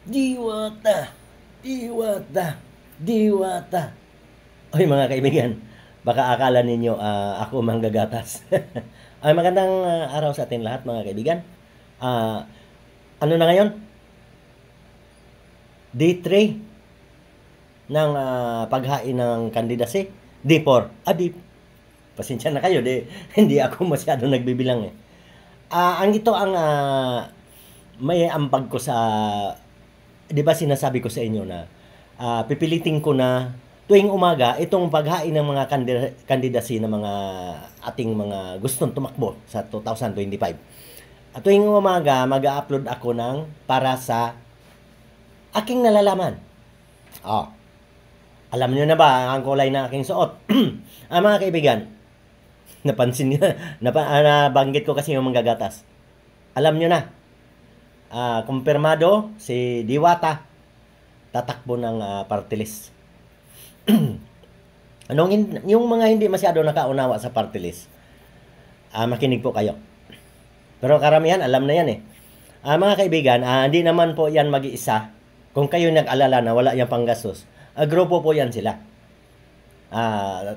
Diwata, diwata, diwata. Oy mga kaibigan, baka akala ninyo ako manggagatas. Ay magandang araw sa atin lahat mga kaibigan. Ah, ano na ngayon? Day 3 ng paghain ng kandidasi. Day 4. Pasensya na kayo, hindi ako masyado nagbibilang eh. Ang ito ang may ambag ko sa, di ba sinasabi ko sa inyo na pipilitin ko na tuwing umaga itong paghain ng mga kandidasi ng mga ating mga gustong tumakbo sa 2025. At tuwing umaga, mag-upload ako ng para sa aking nalalaman. Oh, alam niyo na ba ang kulay ng aking suot? Mga kaibigan, napansin niyo, nabanggit ko kasi yung manggagatas. Alam niyo na, kumpirmado si Diwata tatakbo ng party list. Yung mga hindi masyado nakaunawa sa party list, makinig po kayo. Pero karamihan alam na yan eh. Mga kaibigan, hindi naman po yan mag-iisa. Kung kayo nag-alala na wala yung panggastos, grupo po yan sila.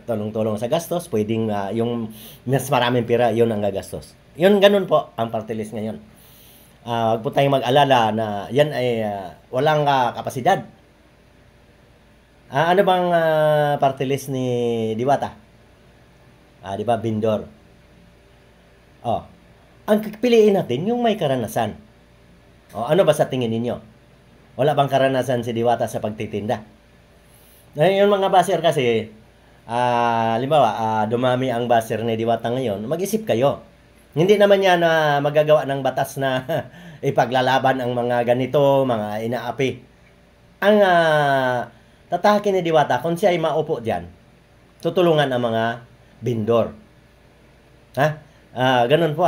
Tulong-tulong sa gastos, pwedeng yung mas maraming pira, yun ang gagastos. Yun, ganun po ang party list ngayon. Huwag po tayong mag-alala na yan ay walang kapasidad. Ano bang party list ni Diwata? Di ba, Bindor? Ang pipiliin natin, yung may karanasan. Ano ba sa tingin ninyo? Wala bang karanasan si Diwata sa pagtitinda? Yung mga baser kasi, halimbawa, dumami ang baser ni Diwata ngayon, mag-isip kayo. Hindi naman yan na magagawa ng batas na ipaglalaban ang mga ganito, mga inaapi. Ang tatahakin ni Diwata, kung siya ay maupo dyan, tutulungan ang mga bindor. Ganun po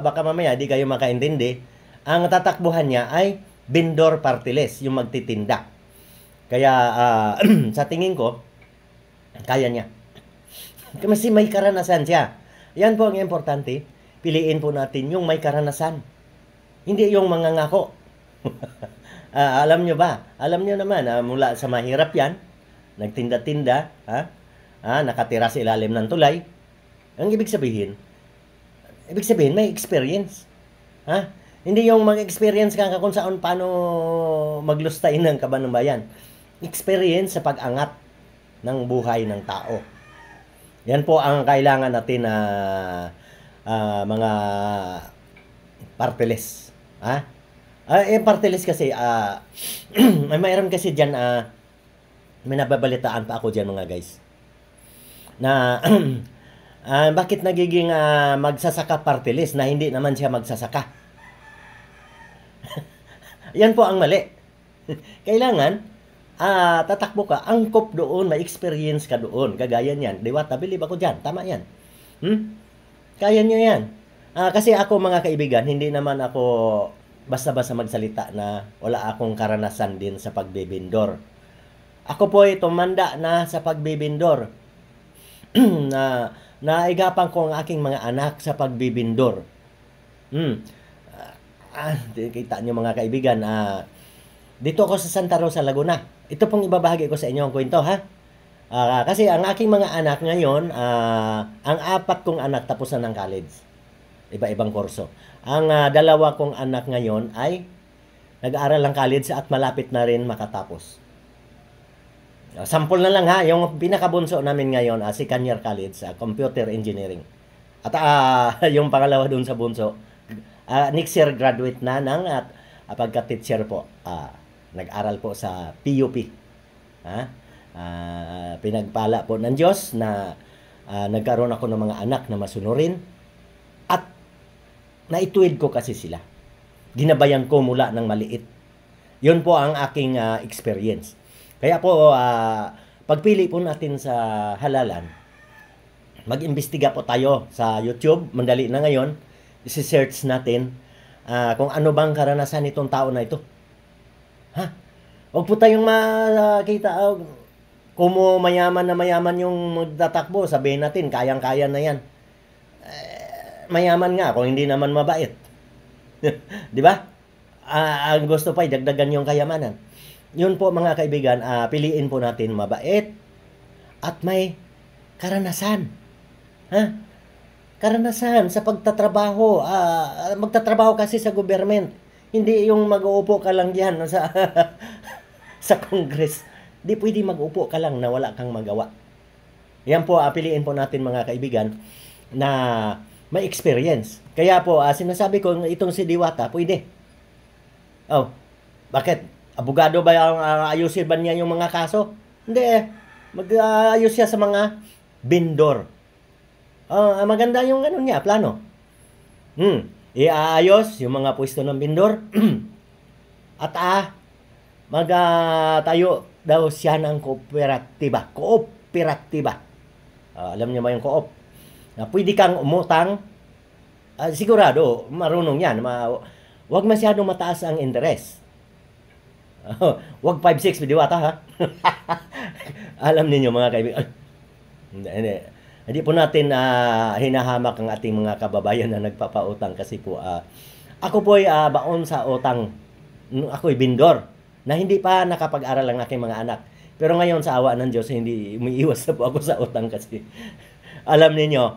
baka mamaya di kayo makaintindi. Ang tatakbuhan niya ay bindor party list, yung magtitinda. Kaya sa tingin ko, kaya niya. Kasi may karanasan siya. Yan po ang importante. Piliin po natin yung may karanasan. Hindi yung mangangako. Alam nyo ba? Alam nyo naman, mula sa mahirap yan, nagtinda-tinda, nakatira sa ilalim ng tulay. Ang ibig sabihin, may experience. Hindi yung mag-experience ka kung saan paano maglustayin ng kaban ng bayan. Experience sa pag-angat ng buhay ng tao. Yan po ang kailangan natin na mga party list. Party list kasi, mayroon kasi dyan, may nababalitaan pa ako dyan mga guys. Na, bakit nagiging magsasaka party list na hindi naman siya magsasaka? Yan po ang mali. Kailangan, tatakbo ka, angkop doon, may experience ka doon. Kagaya niyan. Diwata, believe ako dyan. Tama yan. Kaya niya yan. Kasi ako mga kaibigan, hindi naman ako basta-basta magsalita na wala akong karanasan din sa pagbibindor. Ako po ay tumanda na sa pagbibindor. Naigapan ko ang aking mga anak sa pagbibindor. Kita nyo mga kaibigan, dito ako sa Santa Rosa, Laguna. Ito pong ibabahagi ko sa inyo ang kwento, kasi ang aking mga anak ngayon, ang 4 kong anak tapos na ng college. Iba-ibang kurso. Ang 2 kong anak ngayon ay nag-aaral ng college at malapit na rin makatapos. Sample na lang yung pinakabunso namin ngayon, second year college, computer engineering. At yung pangalawa dun sa bunso, next year graduate na ng pagka-teacher po. Nag-aral po sa PUP. Pinagpala po ng Diyos na nagkaroon ako ng mga anak na masunurin at naituwid ko kasi sila. Ginabayan ko mula ng maliit. Yun po ang aking experience. Kaya po, pagpili po natin sa halalan, mag-imbestiga po tayo sa YouTube. Mandali na ngayon. Isi-search natin kung ano bang karanasan nitong tao na ito. Huwag po tayong makita, kung mayaman na mayaman yung magtatakbo, sabihin natin, kayang-kaya na yan. Mayaman nga, kung hindi naman mabait. Di ba? ang gusto pa dagdagan yung kayamanan. Yun po mga kaibigan, piliin po natin mabait at may karanasan. Ha? Karanasan sa pagtatrabaho. Magtatrabaho kasi sa government. Hindi yung mag-uupo ka lang diyan sa sa Congress. Di pwede mag-upo ka lang na wala kang magawa. Yan po, piliin po natin mga kaibigan na may experience. Kaya po, sinasabi ko, itong si Diwata, pwede. Oh, bakit? Abogado ba ang ayusin ba niya yung mga kaso? Hindi eh. Mag-ayos siya sa mga vendor. Maganda yung ganun niya, plano. Iaayos yung mga pwesto ng vendor. At magtayo daw siya ng kooperatiba. Kooperatiba. Alam niyo ba yung koop? Na pwede kang umutang. Sigurado, marunong yan. Huwag masyadong mataas ang interest. Huwag 5-6 Diwata ha. Alam niyo mga kaibigan. Hindi po natin hinahamak ang ating mga kababayan na nagpapautang kasi po ako po ay baon sa utang. Ako ay bindor na hindi pa nakapag-aral ang aking mga anak. Pero ngayon sa awa ng Diyos hindi umiiwas na po ako sa utang kasi alam niyo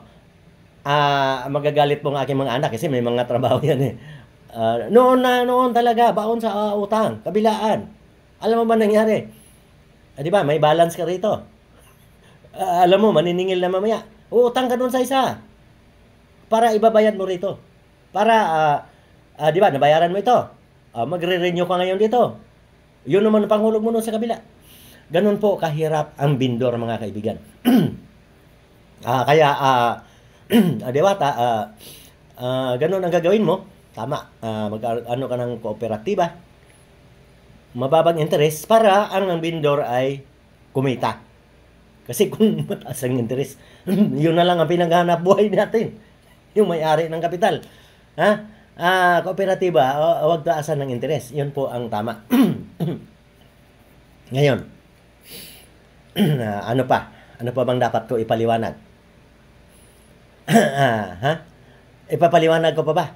magagalit po ang aking mga anak kasi may mga trabaho yan eh. Noon talaga baon sa utang, kabilaan. Alam mo ba nangyari? Di ba, may balance ka rito. Alam mo, maniningil na mamaya. Uutang ka doon sa isa. Para ibabayad mo rito. Para, di ba, nabayaran mo ito. Magre-renew ka ngayon dito. Yun naman ang panghulog mo doon sa kabila. Ganun po kahirap ang bindor mga kaibigan. Kaya, Diwata, ganun ang gagawin mo. Tama, mag-ano ka ng kooperatiba. Mababang interest para ang bindor ay kumita. Kasi kung mataas ang interest, yun na lang ang pinaghanap buhay natin. Yung may-ari ng kapital. Kooperatiba, huwag taasan ng interest. Yun po ang tama. Ngayon, ano pa? Ano pa bang dapat ko ipaliwanag? Ipapaliwanag ko pa ba?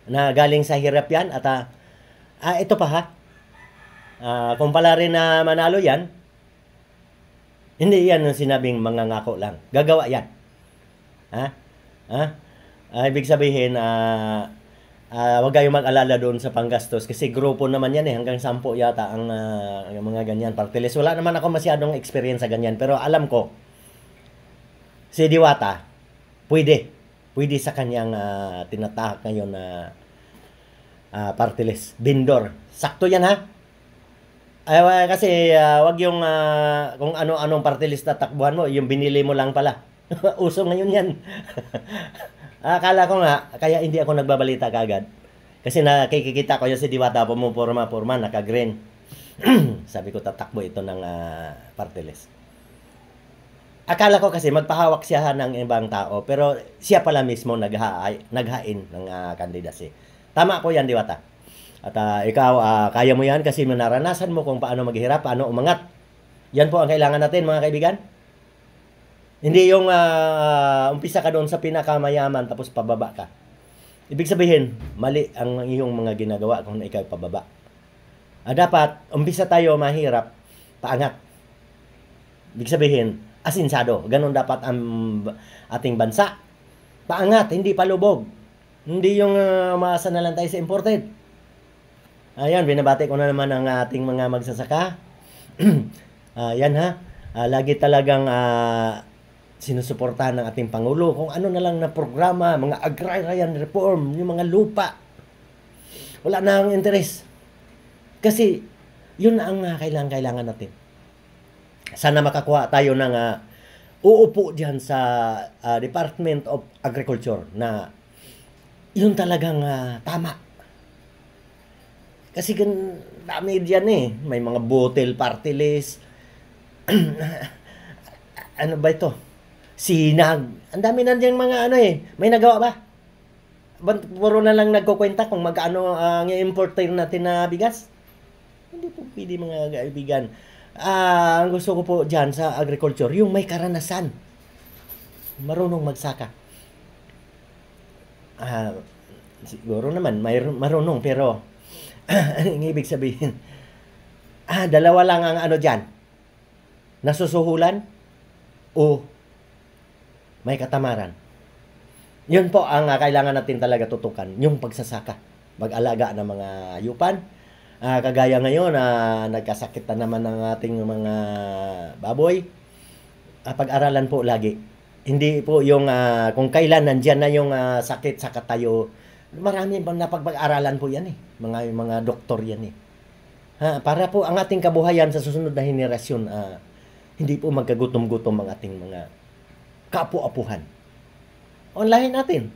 Na galing sa hirap yan at ito pa ha. Kung pala rin na manalo yan, hindi yan yung sinabing mangangako lang. Gagawa yan. Ibig sabihin, huwag kayong mag-alala doon sa panggastos kasi grupo naman yan hanggang 10 yata ang mga ganyan. Partilis. Wala naman ako masyadong experience sa ganyan pero alam ko, si Diwata, pwede sa kanyang tinatahak ngayon na partilis. Bindor. Sakto yan ha. Kasi wag yung kung ano-anong partilis na takbuhan mo, yung binili mo lang pala. Uso ngayon yan. Akala ko nga, kaya hindi ako nagbabalita kagad. Kasi nakikita ko yung si Diwata, pumupurma, naka-green. Sabi ko, tatakbo ito ng partilis. Akala ko kasi magpahawak siya ng ibang tao, pero siya pala mismo naghain ng candidacy. Tama po yan, Diwata. At ikaw, kaya mo yan kasi naranasan mo kung paano maghirap, paano umangat. Yan po ang kailangan natin, mga kaibigan. Hindi yung umpisa ka doon sa pinakamayaman tapos pababa ka. Ibig sabihin, mali ang iyong mga ginagawa kung ikaw pababa. Dapat, umpisa tayo mahirap, paangat. Ibig sabihin, asinsado. Ganon dapat ang ating bansa. Paangat, hindi palubog. Hindi yung umaasa na lang tayo sa imported. Ayan, binabati ko na naman ang ating mga magsasaka. Yan ha. Lagi talagang sinusuportahan ng ating Pangulo kung ano na lang na programa, mga agrarian reform, yung mga lupa. Wala na ang interes. Kasi yun na ang kailangan natin. Sana makakuha tayo ng uupo diyan sa Department of Agriculture na yun talagang tama. Kasi dami diyan eh. May mga bottle party list. Ano ba ito? Sinag. Ang dami na diyang mga may nagawa ba? Puro na lang nagkukwenta kung magkano ang importer natin na bigas. Hindi po pwede mga kaibigan. Ang gusto ko po dyan sa agriculture, yung may karanasan. Marunong magsaka. Siguro naman, may marunong pero Ang ibig sabihin, dalawa lang ang ano dyan, nasusuhulan o may katamaran. Yun po ang kailangan natin talaga tutukan, yung pagsasaka. Mag-alaga ng mga yupan. Kagaya ngayon, nagkasakit na naman ng ating mga baboy. Pag-aralan po lagi. Hindi po yung kung kailan nandyan na yung sakit sa tayo. Marami bang napag-aralan po yan eh. Mga doktor yan eh. Para po ang ating kabuhayan sa susunod na henerasyon, hindi po magkagutom-gutom ang ating mga kaapu-apuhan. Online natin.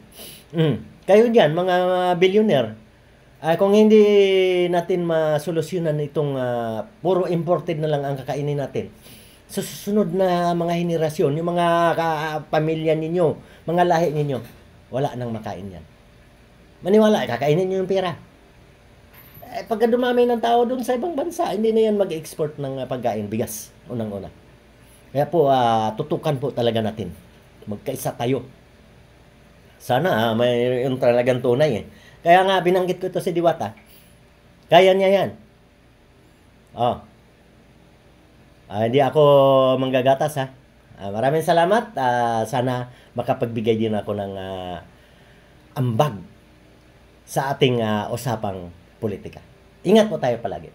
Kayo diyan, mga billionaire, kung hindi natin masolusyonan itong puro imported na lang ang kakainin natin, sa susunod na mga henerasyon, yung mga pamilya ninyo, mga lahi ninyo, wala nang makain yan. Maniwala, kakainin nyo yung pera. Pagka dumami ng tao doon sa ibang bansa, hindi na yan mag-export ng pagkain, bigas, unang-una. Kaya po, tutukan po talaga natin. Magkaisa tayo. Sana may yung talagang tunay eh. Kaya nga binanggit ko ito si Diwata. Kaya niya yan. Hindi ako manggagatas ha. Maraming salamat. Sana makapagbigay din ako ng ambag sa ating usapang politika. Ingat po tayo palagi.